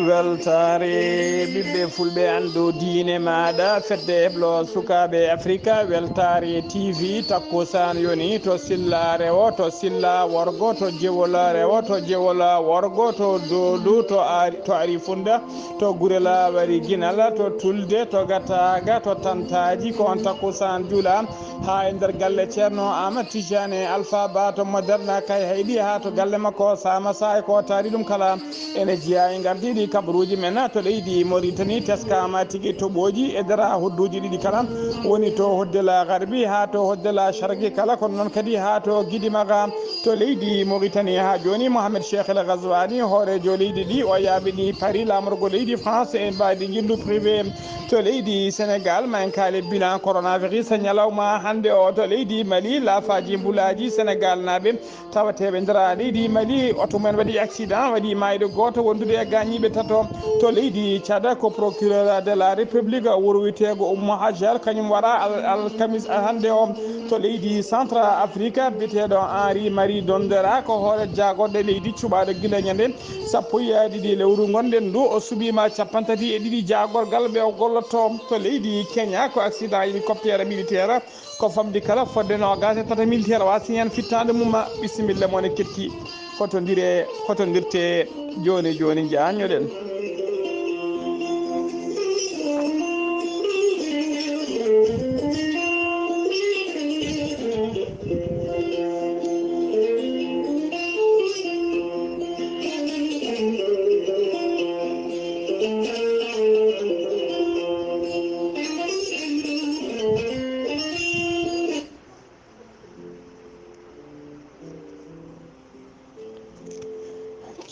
weltare ɓiɓɓe fulɓe andu diine maɗa fedde heblo sukaɓe africa weltare tv takkusan yoni to silla rewo to silla worgo to jewola rewo to jewola worgo to dodu to ari funda to gurela wari guinal to tulde to gataga to tantaji ko on takkusan juula ha e nder galle ceerno Amadou Tidiane Alpha Ba to Moderna kay hayɗi ha to galle makko sama sa ko taari ɗum kala ene jeeya e gardiɗi kabaruji men to leydi Mauritanie teskama tigui toɓoji e dara hodduji ɗiɗi kala woni to hoddela garbi ha to hoddela shargui kala kono noon kadi ha to guidimaga to leydi Mauritanie ha joni Mohamed Cheikh El Ghazouani hoorejo leydi ɗi o yaaɓini Paris lamorgo leydi France e mbadi guindu privé to leydi Sénégal ma en kaali bilan coronavirus ñalawma hande o to leydi Mali laafaji mbulaji Sénégal naɓe tawateɓe ndera leydi Mali oto mumen waɗi accident waɗi mayde goto wondude e gañiɓe tato to leydi Tchad ko procureur de la république wuro witego Oumou Hajar kañum waɗa alkamis hande o to leydi centre afrique biteɗo Henri Marie Dondera ko hoore jagoɗɗo leydi cuɓaɗo guila ñande sappo e ɗiɗi lewru gonɗen ndu o suɓima capantati e ɗiɗi jagorgal ɓe o gollotto to leydi Kenya ko accident hélicoptére militaire ko famdi kala fodde nogas e tata militaire wasi hen fittade mum bisimilla mone ketti fotodirte joni joni jañoɗen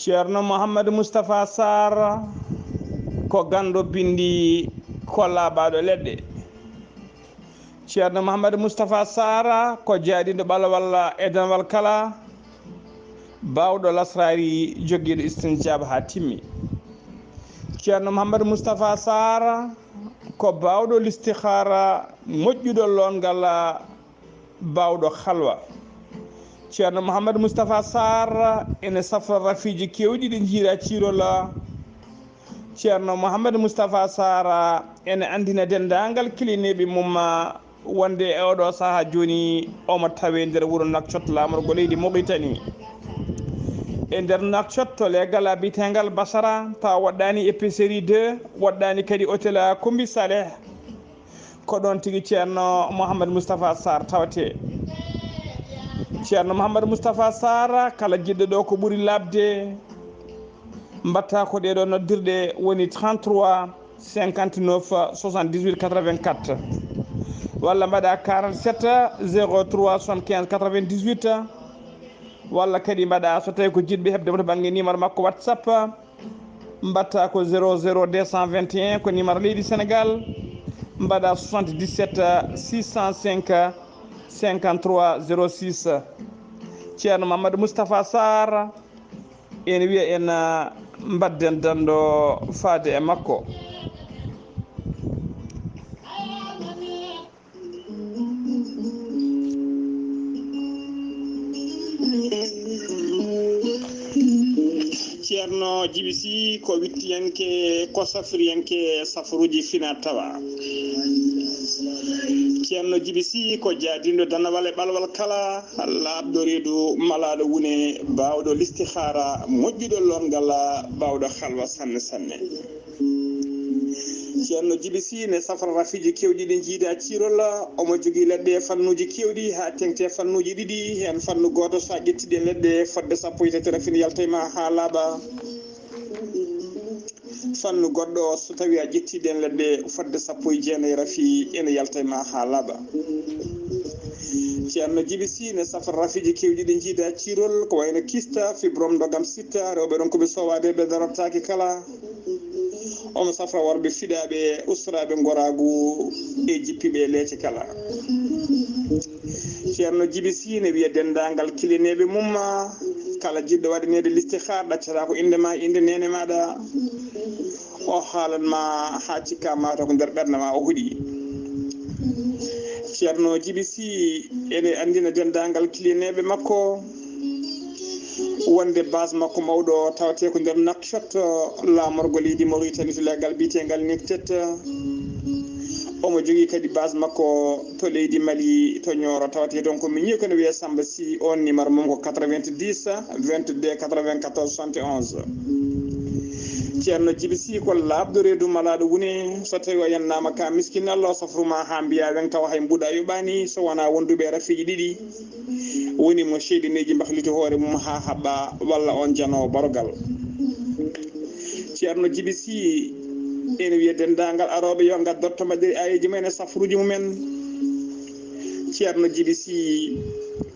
ceerno Mouhamadou Moustapha Sarr ko ganɗo bindi kollaɓaɗo leɗɗe ceerno Mouhamadou Moustapha Sarr ko jaaɗiɗo ɓalwal e denwal kala bawɗo lasrari joguiɗo istinjaba ha timmi ceerno Mouhamadou Moustapha Sarr ko bawɗo listihara moƴƴuɗo longal bawɗo halwa ceerno Mouhamadou Moustapha Sarr ene safra rafiji kewɗi ɗi jiira cirola ceerno Mouhamadou Moustapha Sarr ene andina dendagal kilineɓe mum wonde e oɗo saaha joni omo tawe nder wuuro Nouakchott lamorgo leydi Mauritanie e nder Nouakchott to legal bitegal Basara taw waɗɗani épicerie 2 waɗɗani kadi hôtel Koumbi Saleh ko ɗon tigui ceerno Mouhamadou Moustapha Sarr tawate ceerno Mouhamadou Moustapha Sarr kala jiɗɗo ɗo ko ɓuuri labde mbatta ko ɗeɗo noddirɗe woni 33 59 78 84 walla mbaɗa 47 03 75 98 walla kadi mbaɗa so tawi ko jiɗɓe hebdemo to banggue numéro makko WhatsApp mbatta ko 00 221 ko numéro leydi Sénégal mbaɗa 77 605 53 06 ceerno Mamadou Moustapha Sarr ene wiya en mbadden danɗo faade e makko ceerno Djiby Sy ko wittiyanke ko safriyanke safaruji fina tawa ceerno Djiby Sy ko jaadindo danawal e ɓalwal kala labɗo reedu malaɗo wune bawɗo listihara moƴƴuɗo longal bawɗo halwa sanne sanne ceerno Djiby Sy ne safra rafiji kewɗi ɗi jiida cirol omo jogui leɗɗe fannuji kewɗi ha tengte fannuji ɗiɗi hen fannu goto sa ƴettiɗe leɗɗe fodde sappo e tati rafine yaltayma ha laaɓa fannu goɗɗo so tawi a ƴettiɗen leɗɗe fodde sappo e jeenayi rafi ene yaltayma ha laaɓa ceerno Djiby Sy ne safra rafiji kewɗi ɗi jiida cirol ko wayno kista fibrome dogam sitta rewɓe ɗon koɓe sowade ɓe darotaki kala omo safra worɓe fiɗaɓe ustaraɓe goragu e jippiɓe leece kala ceerno Djiby Sy ne wiya dendagal kilineɓe mum kala jiɗɗo waɗanede listihar ɗaccata ko indema inde nene maɗa o haalanma ha cikka mata ko nder ɓerde ma o huuɗi ceerno Djiby Sy ene andina dendagal kilineɓe makko wonde base makko mawɗo tawate ko nder Nouakchott lamorgo leydi Mauritanie to leggal biyetegal Nektet omo jogui kadi base makko to leydi Mali to Nioro tawate donc mi ñi ko no wiye Samba Sy on numéro mum ko 90 22 94 71 ceerno Djiby Sy ko labdo reedu malaɗo woni so tawi o yannama ka miskine Allah safruma ha mbiya wen taw hay mbuɗa yuɓani so wona wonduɓe rafiji ɗiɗi woni mo cheydineji mbahliti hoore mum ha haɓɓa walla on janowo barogal ceerno Djiby Sy ene wiya dendagal aroɓe yo gaddorto mbaɗiri ayeji mumen e safruji mumen ceerno Djiby Sy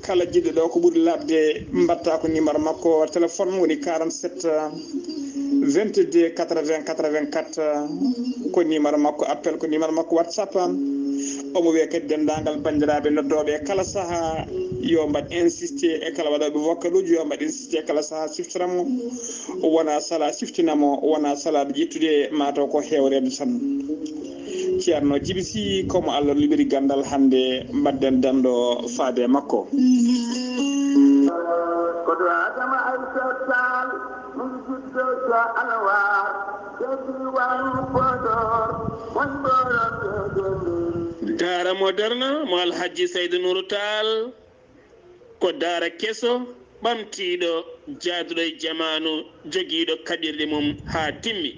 kala jiɗɗo ɗo ko ɓuuri labde mbatta ko numéro makko téléphone woni 47 22 80 84 ko numéro makko appel ko numéro makko WhatsApp omo wiya kadi dendagal bandiraɓe noddoɓe kala saaha yo mbaɗ insisté e kala waɗoɓe vocal uji yo mbaɗ insisté e kala saaha siftanamo wona sala siftinamo wona salaɗo ƴettude mataw ko hewrede tan ceerno Djiby Sy komo Allah liberi gandal hande mbadden dando faade makko Daara Moderna mo Alhaji Saydou Nourou Tall ko daara keso ɓamtiɗo jaaduɗo e jamanu joguiɗo kaɗirɗe mum ha timmi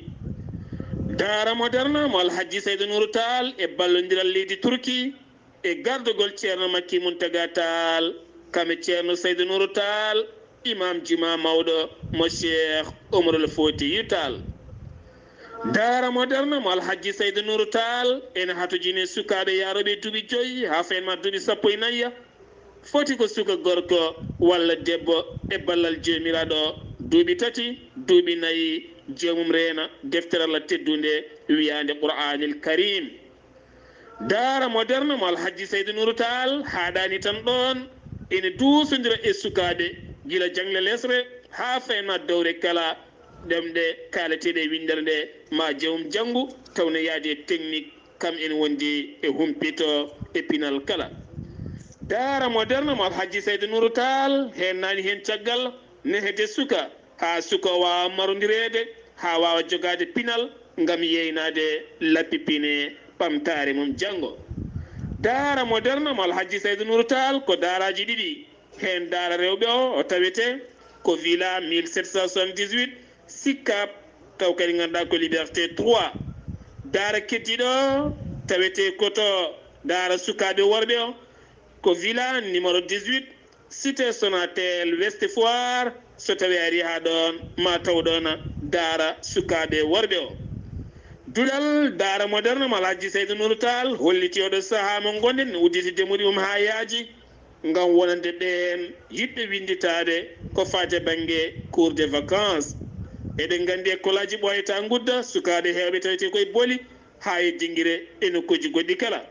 Daara Moderna mo Alhaji Saydou Nourou Tall e ballodiral leydi Turki e gardugol ceerno Makki Mountaga Tall kame ceerno Saydou Nourou Tall imam juma mawɗo mo Cheikh Omarul Foutiyou Tall Daara Moderna mo Alhaji Saydou Nourou Tall ene hatojini sukaɓe yaroɓe duuɓi 5 ha fenma duuɓi 14 foti ko suka gorko walla debbo e ballal jomiraɗo duuɓi 3 duuɓi 4 jomum reena deftere Allah teddude wiyande Qur'anil Karim Daara Moderna mo Alhaji Saydou Nourou Tall haɗani tan ɗon ene duusodira e sukaɓe gila jangle lesre ha fenma dowre kala ɗemɗe kalateɗe e windere nde ma jewum janggu tawne yaadi e technique kam en wondi e humpito e pinal kala Daara Moderna mo Alhaji Saydou Nourou Tall hen nani hen caggal nehete suka ha suka wawa marodirede ha wawa jogade pinal gam yeynade lappipine ɓamtare mum janggo Daara Moderna mo Alhaji Saydou Nourou Tall ko daaraji ɗiɗi hen daara rewɓe o tawete ko villa 1778 Sicap taw kadi ganduɗa ko Liberté 3 daara keddiɗo tawete koto daara sukaɓe worɓe o ko villa numéro 18 cité Sonatel West Foire so tawi ari ha ɗon ma taw ɗon daara sukaɓe worɓe o duɗal Daara Moderna mo Alhaji Saydou Nourou Tall holliti oɗo saaha mo gonɗen udditide muɗi mum ha yaaji gam wonande ɗen yiɗɓe winditade ko fate banggue cours de vacances eɗen gandi école aji ɓoyata gudda sukaɓe hewɓe tawete koye booli ha e dinguire e nokkuji goɗɗi kala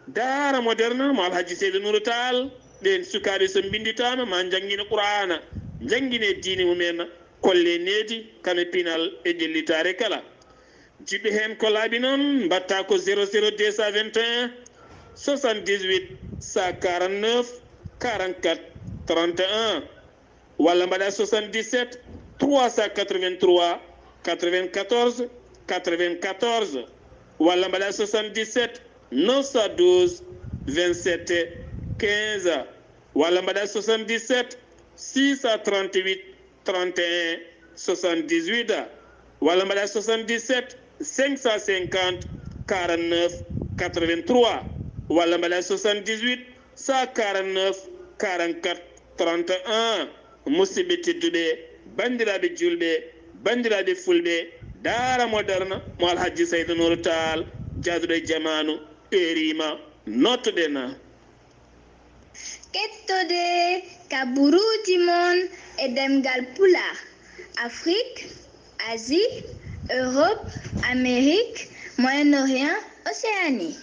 Daara Moderna mo Alhaji Saydou Nourou Tall ɗen sukaɓe so binditama ma jangguine Qur'ana jangguine diine mumen kolle needi kame pinal e ƴellitare kala jiɗɗo hen ko laaɓi noon mbatta ko 00221 78 149 44 31 walla mbaɗa 77 383 94 94 walla mbaɗa 77 912 27 15 walla mbaɗa 77 638 31 78 walla mbaɗa 77 550 49 83 walla mbaɗa 78 149 44 31 musidɓe tedduɓe bandiraɓe julɓe bandiraɓe fulɓe Daara Moderna mo Alhaji Saydou Nourou Tall jaaduɗo e jamanu erima nottoɗen kettode kaburuji mon e demgal pulaar Afrique Asie Europe Amérique Moyen-Orient Océanie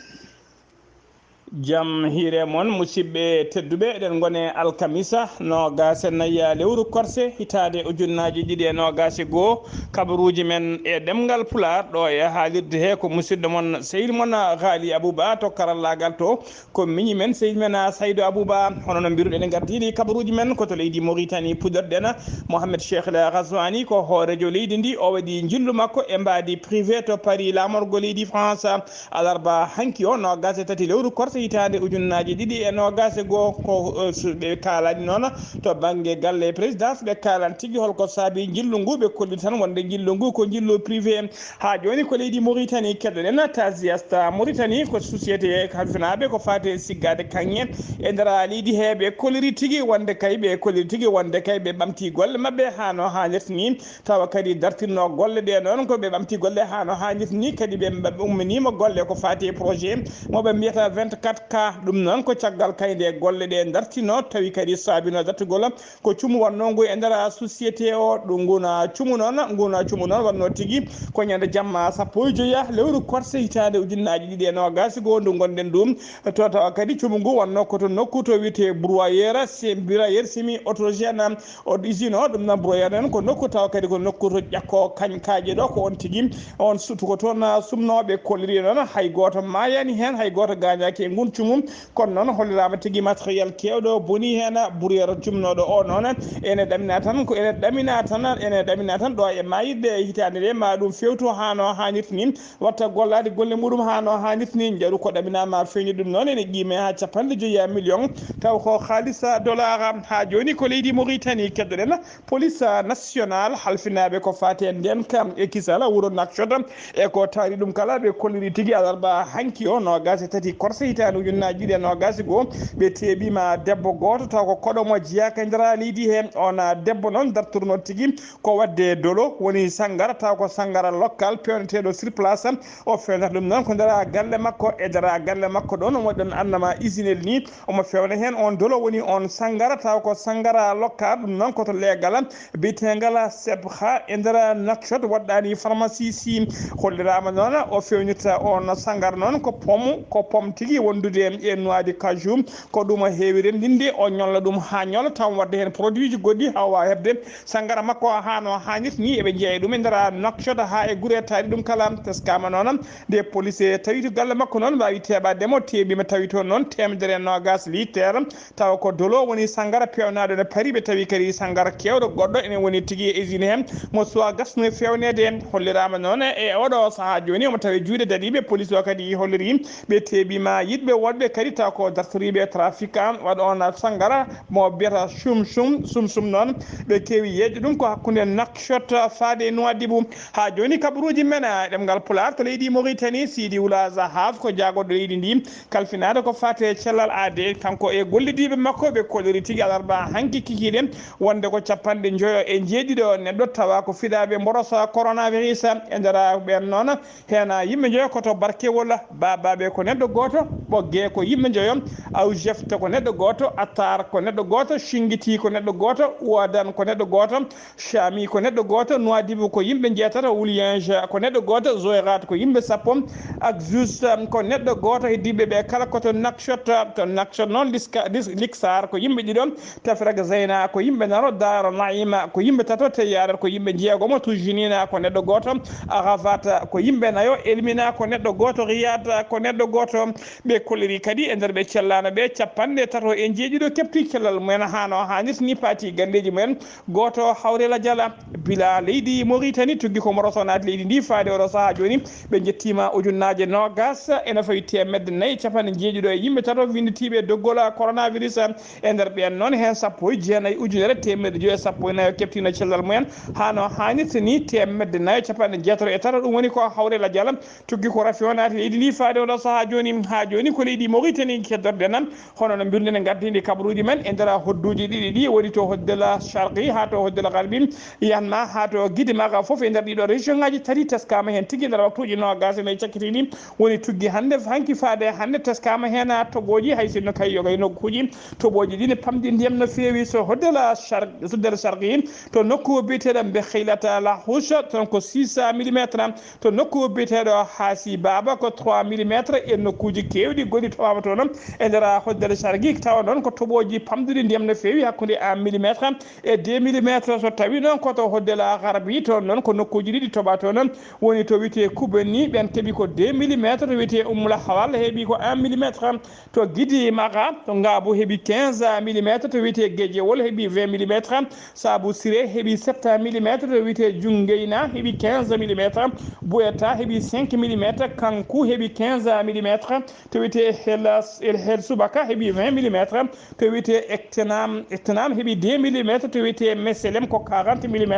jam hiire mon musidɓe tedduɓe eɗen gone alkamisa nogase nayya lewru korse hitade ujunnaji ɗiɗi e nogase goho kabaruji men e ɗemgal pular ɗo e haalirde he ko musidɗo mon sehil mon haali abouba to karallagal to ko miñi men sehil men saydou abouba hono no mbiruɗen gardini kabaruji men koto leydi Mauritanie puɗɗorɗen Mohamed Cheikh El Ghazouani ko hoorejo leydi ndi o waɗi jillu makko e mbadi privé to Paris lamorgo leydi France alarba hanki o nogase tati lewru korse hitande ujunnaji ɗiɗi e nogase goho ko ɓe kalani noon to banggue galle présidence ɓe kalani tigui holko saabi jillu ngu ɓe kolli tan wonde jillu ngu ko jillu privé ha joni ko leydi Mauritanie keɗoɗen Tasiasta Mauritanie ko société halfinaɓe ko fate siggade kanŋe e nder leydi he ɓe kolliri tigui wonde kay ɓe kolliri tigui wonde kay ɓe ɓamti golle mabɓe hano hannirta ni tawa kadi dartinno golle ɗe noon ko ɓe ɓamti golle hano hannirta ni kadi ɓe umminima golle ko fati projet moɓe mbiyata 24 ka ɗum noon ko caggal kayde golle ɗe dartino tawi kadi saabino dartugol ko cumu wonno ngu e nder société o ɗum nguna cumu noon wonno tigui ko ñande jamma sappo e joyya lewru korse hitande ujunnaji ɗiɗi e nogase goho ndu gonɗen ɗum to tawa kadi cumu ngu wonno koto nokku to wiyete broyeur semi autogène o usine o ɗum noon broyeur noon ko nokku tawa kadi ko nokku to ƴakko kañkaje ɗo ko on tigui on sutu ko toon sumnoɓe kolliri noon hay goto mayani hen hay goto gañaki e ngun cumum kono noon hollirama tigui matériel kewɗo boni hen broyeur cumnoɗo o noon ene ɗamina tan ɗo e mayirɗe hitande nde ma ɗum fewtu hano hannirta ni watta gollade golle muɗum hano hannirta ni jaru ko ɗaminama feñi ɗum noon ene qime ha 50 millions taw ko haalisa dollar ha joni ko leydi Mauritanie keddoɗen police national halfinaɓe ko fate nden kam e kisala wuuro Nouakchott e ko taari ɗum kala ɓe kolliri tigui alarba hanki o nogase tati korse hitande ujunnaji ɗiɗi e nogase goho ɓe teeɓima debbo goto taw ko koɗomo jeyaka e nder leydi he on debbo noon dartourno tigui ko wadde dolo woni Sangara taw ko Sangara local pewneteɗo sur place o fewnata ɗum noon ko nder galle makko e nder galle makko ɗon omo ɗon annama usine ni omo fewna hen on dolo woni on Sangara taw ko Sangara local ɗum noon koto leegal biyetegal sebha e nder Nouakchott waɗɗani pharmacie si hollirama noon o fewnirta on Sangara noon ko pom tigui wondude e noidi cajum ko ɗum heewi rendinde o ñolla ɗum ha ñola taw wadde hen produit ji goɗɗi ha wawa hebde Sangara makko hano hannirta ni eɓe jeeya ɗum e nder Nouakchott ha e guure taari ɗum kala teskama noon nde police tawi to galle makko noon wawi teɓademo teeɓima tawi toon noon 120 litre tawa ko dolo woni Sangara pewnaɗo ne paari ɓe tawi kadi Sangara kewɗo goɗɗo ene woni tigui e usine hen mo suwa gasno e fewnede hollirama noon e oɗo saaha joni omo tawi juuɗe daɗiɓe police o kadi holliri ɓe teeɓima yiɗɓe wonɓe kadi taw ko dartoriɓe trafic waɗa on Sangara mo biyata sum noon ɓe keewi yejde ɗum ko hakkude Nouakchott faade Nouadhibou ha joni kabaruji men ɗemgal pular to leydi Mauritanie Sidi Oulaza Hav ko jagoɗo leydi ndi kalfinade ko fate cellal ade kanko e gollidiɓe makko ɓe kolliri tigui alarba hanki kikiɗe wonde ko 50 neɗɗo tawa ko fiɗaɓe mborosa coronavirus e nder ɓen noon hen yimɓe joyo koto barkewol babaɓe ko neɗɗo goto ɓoggue ko yimɓe joyo aw jefte ko neɗɗo goto attar ko neɗɗo goto Shingiti ko neɗɗo goto Ouadane ko neɗɗo goto Chami ko neɗɗo goto Nouadhibou ko yimɓe jeetata Oulienge ko neɗɗo goto Zoyrat ko yimɓe sappo ak juste ko neɗɗo goto heddiɓe ɓe kala koto Nouakchott noon Liksar ko yimɓe ɗiɗon Tefreg Zeyna ko yimɓe naro Daro Naima ko yimɓe tato Teyarat ko yimɓe jeegomo Toujinina ko neɗɗo goto Arafat ko yimɓe nayo Elmina ko neɗɗo goto Riyad ko neɗɗo goto ɓe kolliri kadi e nder ɓe cellano ɓe 50 kepti cellal mumen hano hannirta ni paati galleji mumen goto Hawrela Diala bila leydi Mauritanie tugui komo rosonade leydi ndi faade oɗo saaha joni ɓe jettima ujunnaje nogas ene fawi 450 e yimɓe tato winditiɓe doggol coronavirus e nder ɓen noon hen 19 ujunere 194 keptino cellal mumen hano hannirta ni 194 ɗum woni ko Hawrela Diala tugui ko rafi wonade leydi ndi faade oɗo saaha joni ha joni ko leydi Mauritanie keddorɗen hono no mbirden gardidi kabaruji men e nder hodduji ɗiɗi ɗi woni to hoddela Charqi ha to hoddela Garbi yanma ha to Guidimaga foof e nder ɗiɗo région ngaji tati teskama hen tigui nder waktuji nogas e cakkitini nokkuji woni tuggi hande hanki faade hande teskama hena toɓoji hay sinno kay yogay nokkuji toɓoji ɗi ne pamɗi ndiyam no feewi so hoddela soddere sarqin to nokku biyeteɗo mbe haylata la houche ton ko 600 mm to nokku biyeteɗo haasi baba ko 3 mm e nokkuji kewɗi goɗɗi towama to noon e nder hoddere sargui tawa noon ko toɓoji pamɗuɗi ndiyam no feewi hakkude 1 mm e 2 mm so tawi noon koto hoddela garbi to noon ko nokkuji ɗiɗi toɓa to noon woni to wiyete kubeni ɓen keeɓi ko 2 mm to wiyete ummula hawal heeɓi ko 1 mm to guidi maka to ngaabu heeɓi 15 mm to wiyete guejewol heeɓi 20 mm saabu siré heeɓi 7 mm to wiyete junggeyna heeɓi 15 mm bouyata heeɓi 5 mm kankou heeɓi 15 mm to wiyete hel subaka heeɓi 20 mm to wiyete ectenam heeɓi 2 mm to wiyete meselem ko 40 mm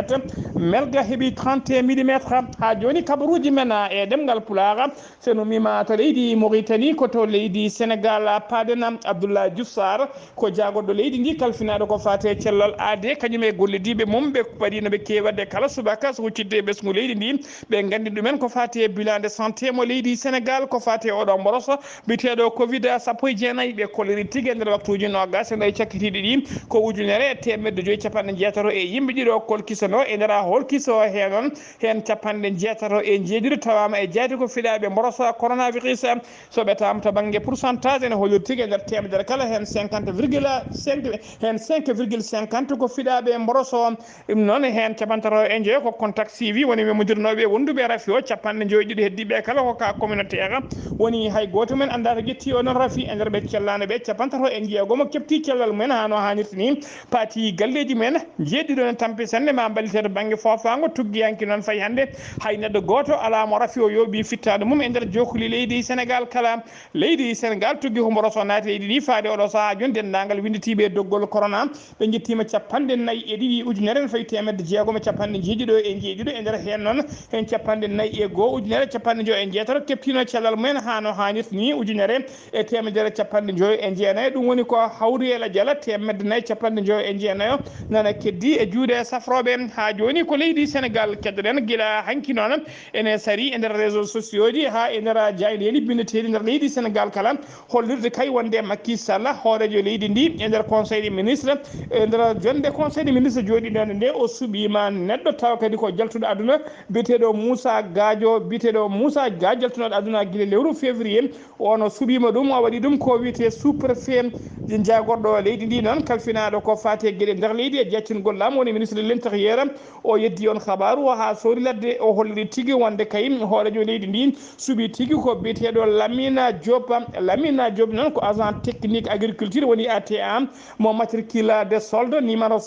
melga heeɓi 31 mm ha joni kabaruji men e ɗemgal pulaar seno mima to leydi Mauritanie koto leydi Sénégal paden Abdoulaye Diouf Sarr ko jagoɗɗo leydi ndi kalfinaɗo ko fate cellal aade kañum e gollidiɓe mum ɓe waɗino ɓe kewade kala subaka so huccidde ɓesgu leydi ndi ɓe gandi ɗumen ko fate bilan de santé mo leydi Sénégal ko fate oɗo mboroso biteɗo covid 19 ɓe kolliri tigui e nder waktuji nogas e cakkitiɗi ɗi ko ujunere temedde joyyi capanɗe jeetato e yimɓe ɗiɗo kolkisano e nder holkiso he noon hen capanɗe jeetato e jeeɗiɗo tawama e jeeyte ko fiɗaɓe mborosa coronavirus so ɓetama to banggue pourcentage ene holliri tigui e nder temedere kala hen 50,5 hen 5,50 ko fiɗaɓe mboroso ɗum noon hen capantaro e jeeyo ko contact suivi woni memodirnoɓe wonduɓe rafi o capanɗe joyyi ɗiɗi heddiɓe kala ko ka communautaire woni hay goto men anda to ƴetti o noon rafi e nder ɓe cellano ɓe capantaro e jeegomo kefti cellal mumen ha no hannirta ni paati galleji men jeeɗiɗo ne tampi sanne ma balliteto banggue fofago tuggiyanki noon fayi hande hay neɗɗo goto alamo rafi o yooɓi fittade mum e nder jokuli leydi Sénégal kala leydi Sénégal tuggi ko mboroso naati leydi ɗi faade oɗo saaha joni dendagal winditiɓe doggol corona ɓe jettima 42 ujunere ne fayi temedde jeegom e capanɗe jeeɗiɗo e jeeɗiɗo e nder hen noon hen 42 ujunere capanɗe joyyi e jeetato keptino cellal mumen ha no hannirta ni ujunere e temedere capanɗe joyyi e jeenayyo ɗum woni ko hawri ela diala temedde nayyi capanɗe joyyi e jeenayyo nana keddi e juuɗe safroɓe ha joni ko leydi Sénégal keddoɗen guila hanki noon ene sari e nder réseaux sociaux ji ha e nder jayleeli bindeteɗi nder leydi Sénégal kala hollirde kay wonde Macky Sall hoorejo leydi ndi e nder conseil des ministres e nder jonde conseil des ministres jooɗiɗonde nde o suuɓima neɗɗo tawa kadi ko jaltuɗo aduna biyeteɗo Moussa Gadio jaltunoɗo aduna guila lewru février ono suuɓima ɗum o waɗi ɗum ko wiyete sous préfet jagorɗo leydi ndi noon kalfinaɗo ko fate gueɗe nder leydi e jaccingol laamu woni ministre de l' intérieur o yeddi on habaru ha soori ladde o holliri tigui wonde kay hoorejo leydi ndi suuɓi tigui ko biyeteɗo Lamina Diop noon ko agent technique agriculture woni ATA mo matricule de solde numéro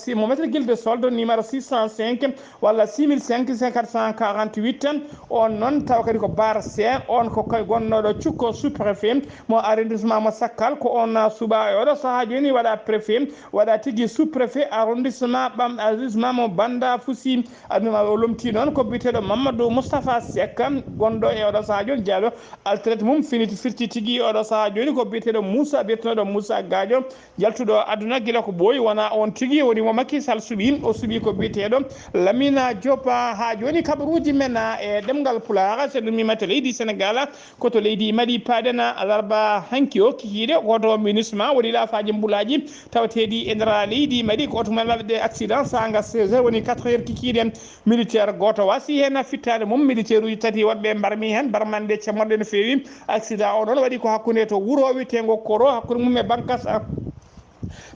605 walla 6448 on noon taw kadi ko bar c on ko kay gonnoɗo cukko sous préfet mo arrondissement mo Sakkal ko on suuɓa e oɗo saaha joni waɗa préfet waɗa tigui sous préfet arrondissement mo Banda Foussi aduna o lomti noon ko biteɗo Mamadou Moustapha Seck gonɗo e oɗo saaha joni jaaɗo altraite mum firti tigui oɗo saaha joni ko biteɗo Moussa Gadio jaltuɗo aduna guila ko ɓooyi wona on tigui woni mo Macky Sall suuɓi o suuɓi ko biteɗo Lamina Diop ha joni kabaruji men e ɗemgal pulaar so ɗum mimata leydi Sénégal koto leydi Mali paden alarba hanki o kikiɗe koto MINUSMA woni laafaji mbulaji tawateɗi e nder leydi Mali ko oto men waɗde accident sanga 16 woni 4 heures kikiɗe militaire goto wasi hen fittade mum militaire uji tati wonɓe mbarmi hen barmande cammoɗe no fewi accident o ɗon waɗi ko hakkude to wuuro wiyetego Koro hakkude mum e Bankas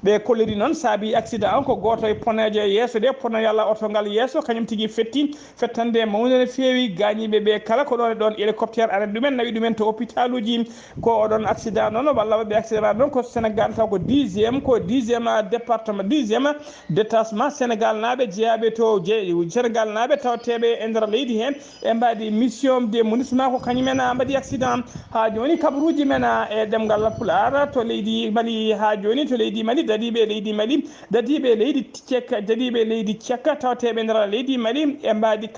ɓe kolliri noon saabi accident o ko goto e ponejo yesso de pono yalla oto ngal yesso kañum tigui fettande mawde no fewi gañiɓe ɓe kala ko ɗon e ɗon hélicoptére arani ɗumen nawi ɗumen to hôpital uji ko oɗon accident noon walla waɗɓe accident noon ko Sénégal taw ko 10e département 10e détachement Sénégal naaɓe jeeyaɓe to Sénégal naaɓe tawateɓe e nder leydi hen e mbaɗi mission de MINUSMA ko kañumen mbaɗi accident ha joni kabaruji men e ɗemgal Pulaar to leydi Mali ha joni to leydi leydi Mali dadiɓe leydi Mali dadiɓe leydi cekka dadiɓe leydi cekka tawateɓe nder leydi Mali e mbaadi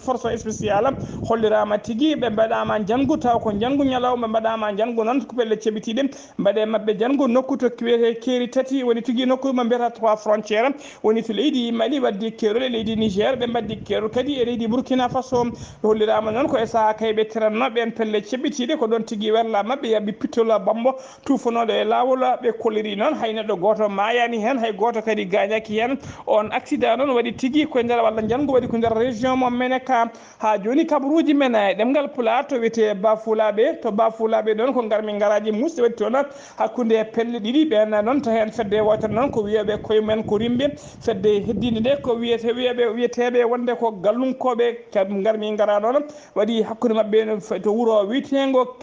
force spécial hollirama tigui ɓe mbaɗama janggu taw ko janggu ñalawma mbaɗama janggu noon ko pelle ceɓitiɗe mbaɗe mabɓe janggu nokku to wiyete keeri tati woni tigui nokku mo mbiyata 3 frontiére woni to leydi Mali waddi keerol e leydi Niger ɓe mbaddi keerol kadi e leydi Burkina Faso hollirama noon ko e saaha kayɓe tiranno ɓen pelle ceɓitiɗe ko ɗon tigui werla mabɓe yaɓi pittola bambo tufanoɗo e lawol ɓe kolliri noon hay neɗɗo goto mayani hen hay goto kadi gañaki hen on accident noon waɗi tigui koye nder walla janggo waɗi ko nder région mo Menaka ha joni kabaruji men e ɗemgal Pulaar to wiyete Bafulaɓe to Bafulaɓe ɗon ko garmi garaji musde waɗi toon hakkude pelle ɗiɗi ɓen noon to hen fedde wotere noon ko wiyeɓe koye men ko rimɓe fedde heddinde nde ko wiyeteɓe wonde ko gallunkoɓe garmi gara noon waɗi hakkude mabɓe to wuuro witego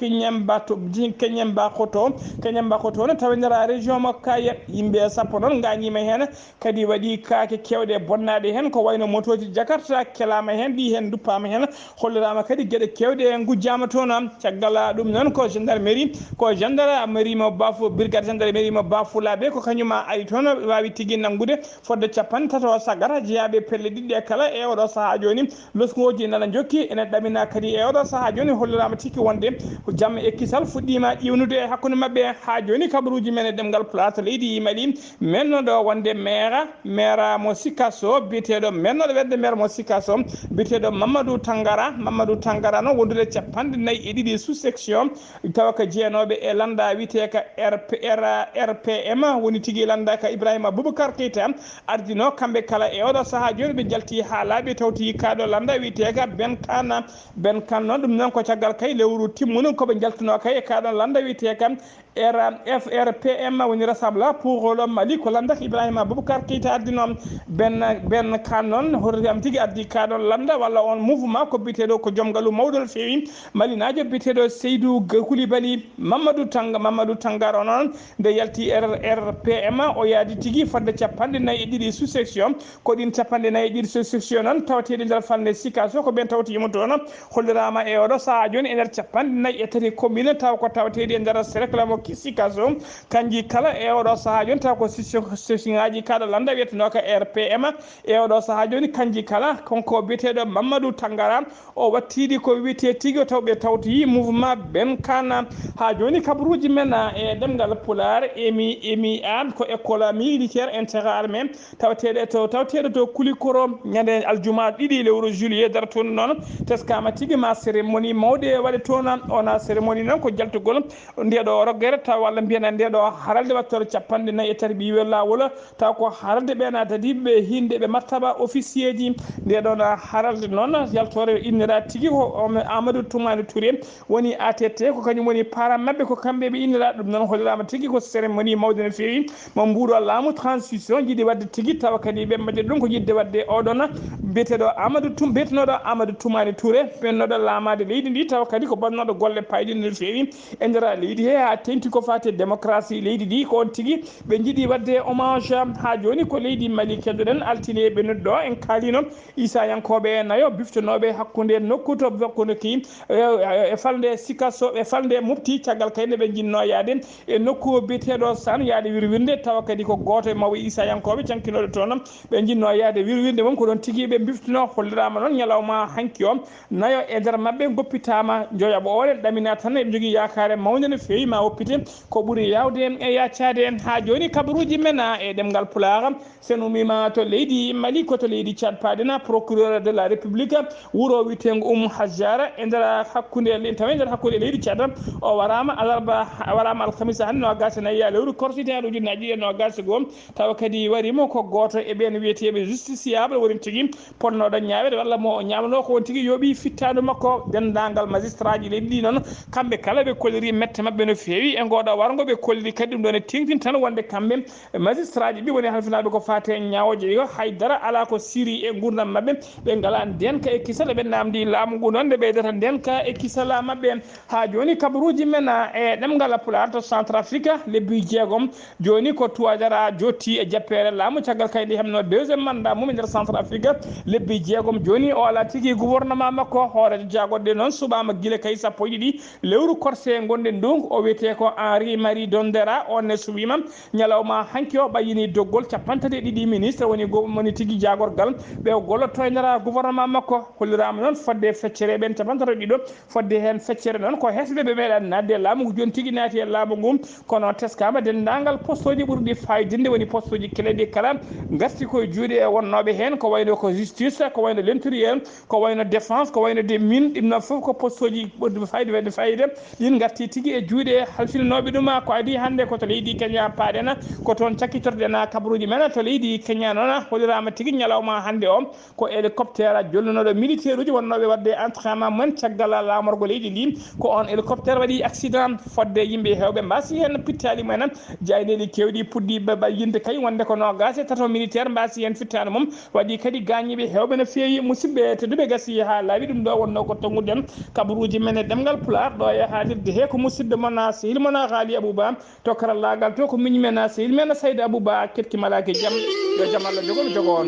Keñemba Koto ne tawi nder région mo Kaya yimɓe sappo noon gañima hen kadi waɗi kaake kewɗe bonnaɗe hen ko wayno motoji Jakarta kelama hen ɗi hen duppama hen hollirama kadi gueɗe kewɗe gujjama toon caggal ɗum noon ko gendarmerie mo brigade gendarmerie mo Bafulaɓe ko kañuma ari toon wawi tigui nanggude fodde 50 sagara jeeyaɓe pelle ɗiɗɗe kala e oɗo saaha joni losgoji nana jokki ene ɗamina kadi e oɗo saaha joni hollirama tikki wonde jaam e kisal fuɗɗima ƴiwnude e hakkude mabɓe ha joni kabaruji men e ɗemgal Pulaar to leydi Mali mennoɗo wonde maire mo Sikasso biyeteɗo mennoɗo wedde maire mo Sikasso biyeteɗo Mamadou Tangara noon wondude 42 sous section tawa ko jeenoɓe e landa witeka RPM woni tigui landa ka Ibrahima Boubacar Keita ardino kamɓe kala e oɗo saaha joni ɓe jalti ha laaɓi tawti kaɗo landa witeka Ben Kane noon ɗum noon ko caggal kay lewru timmuno koɓe jaltuno kay e kaɗon landa witeka RPM woni rassemblement pour le Mali ko landata Ibrahima Boubacar Keita ardino Ben Kane noon hototam tigui addi kaɗon landa walla on mouvement ko biteɗo ko joom galu mawɗo no fewi malinajo biteɗo Seydou Koulibaly Mamadou Tangara noon nde yalti RPM o yaadi tigui fodde 42 sous section ko ɗin 42 sous section noon tawateɗi nder falde Sikasso ko ɓen tawtiyimo toon hollirama e oɗo saaha joni e nder 43 commune taw ko tawateɗi e nder cercle mo Sikasso kanji kala e oɗo saaha joni taw ko section ngaji kaɗo landa wiyeteno ko RPM e oɗo saaha joni kanji kala konko biyeteɗo Mamadou Tangara o wattiɗi ko wiyete tigui tawɓe tawtoyi mouvement Ben Kane ha joni kabaruji men e ɗemgal Pulaar emi an ko école militaire interarmé tawateɗo to Kulikoro ñande aljuma ɗiɗi lewru juillet dara toon noon teskama tigui ma cérémonie mawɗe waɗe toon ona cérémonie noon ko jaltugol ndeɗo roggere taw walla mbiyana ndeɗo haralde wattore 44 ɓiwe lawol taw ko haralde ɓena tadiɓe hinde ɓe martaba officier ji ndeɗon haralde noon yaltore innira tigui ko Amadou Toumani Touré woni ATT ko kañum woni parent mabɓe ko kamɓe ɓe innira ɗum noon hollirama tigui ko cérémonie mawde no fewi mo mbuɗo laamu transition jiiɗi wadde tigui tawa kadi ɓe mbaɗi ɗum ko yidde wadde oɗon biyeteɗo Amadou Toumani Touré ɓennoɗo laamade leydi ndi tawa kadi ko bannoɗo golle payɗe no fewi e nder leydi he ha tengti ko fate démocratie leydi ndi ko on tigui ɓe jiiɗi wadde hommage ha joni ko leydi Mali keddoɗen altine ɓennuɗo ɗo en kaalino Issa Yankoɓe nayo biftanoɓe hakkude nokku to hakkude ki e falde Sikasso e falde Mopti caggal kayne ɓe jinno yaade e nokku biyeteɗo Sane yaade wirwinde tawa kadi ko goto e mawɓe Issa Yankoɓe cankinoɗo toon ɓe jinno yaade wirwinde mum ko ɗon tigui ɓe biftino hollirama noon ñalawma hanki o nayo e nder mabɓe goppitama joyaɓo ole ɗamina tan eɓe jogui yakare mawde no fewi ma woppite ko ɓuuri yawde e yaccade ha joni kabaruji men e ɗemgal Pulaar sen umima to leydi Mali ko to leydi Tchad paɗena procureur de la république wuuro witego Hajjara e nder hakkude tawi nder hakkude leydi Tchad o warama alhamisa hande no gasa nayyi ya lewru korsite ha ujunnaje no gasa goom tawa kadi warimo ko goto e ɓen wiyeteɓe justiciable woni tigui ponnoɗo ñawede walla mo ñamano ko won tigui yooɓi fittadu makko dendagal magistrat ji leydi ɗi noon kamɓe kala ɓe kolliri mette mabɓe no fewi e ngoɗo wargo ɓe kolliri kadi ɗum ɗon e tengtin tan wonde kamɓe magistrat ji ɗi woni halfinaɓe ko fate ñawoje ɗo haydara ala ko siri e gurdam mabɓe ɓe ngala ndenka e kisal ɓe namdi laamu ngu noon nde ɓeydata ndenka e kisala mabɓe ha joni kabaruji men e ɗemgal Pulaar to Centrafrique lebbi jeegom joni ko Touadéra jotti e jappere laamu caggal kayɗe hemno deuxiéme mandat mum e nder Centrafrique lebbi jeegom joni o ala tigui gouvernement makko hoorejo jagoɗe noon suɓama guila kay sappo e ɗiɗi lewru corse gonɗen ɗo o wiyete ko ko Henri Marie Dondera on ne suwima ñalawma hanki o ɓayini doggol capantati ɗiɗi ministre woni tigui jagorgal ɓe gollotoynera gouvernement makko hollirama noon fodde feccere ɓen capantati ɗiɗo fodde hen feccere noon ko hesɓe ɓe meeɗa nadde laamu ko joni tigui naati e laamu ngu kono teskama dendagal poste uji ɓurɗi faydinde woni poste uji clé kala gasti koye juuɗe e wonnoɓe hen ko wayno ko justice ko wayno l' intérieur ko wayno défense ko wayno des mines ɗum ɗon foof ko poste uji ɓurɗi fayde wadde fayida ɗin garti tigui e juuɗe halfinanoɓe ɗum ko adi hande koto leydi Kenya paaɗena ko toon cakkitorɗen kabaruji men to leydi Kenya noon hollirama tigui ñalawma hande o ko hélicoptère jollunoɗo militaire uji wonnoɓe wadde entraînement mumen caggal lamorgo leydi ndi ko on hélicoptère waɗi accident fodde yimɓe hewɓe mbasi hen pittali mumen jayneɗi kewɗi puɗɗi yinde kay wonde ko nogas e tato militaire mbasi hen fittani mum waɗi kadi gañiɓe hewɓe no fewi musidɓe tedduɓe gasi ha laaɓi ɗum ɗo wonno ko tonguɗen kabaruji men e ɗemgal pular ɗo e haalirde he ko musidɗo moon sehil moon Haali Abouba to karallagal to ko miñi men sehil men Saydou Abouba kettimalaki jaam yo jaam Allah jogo mi jogo on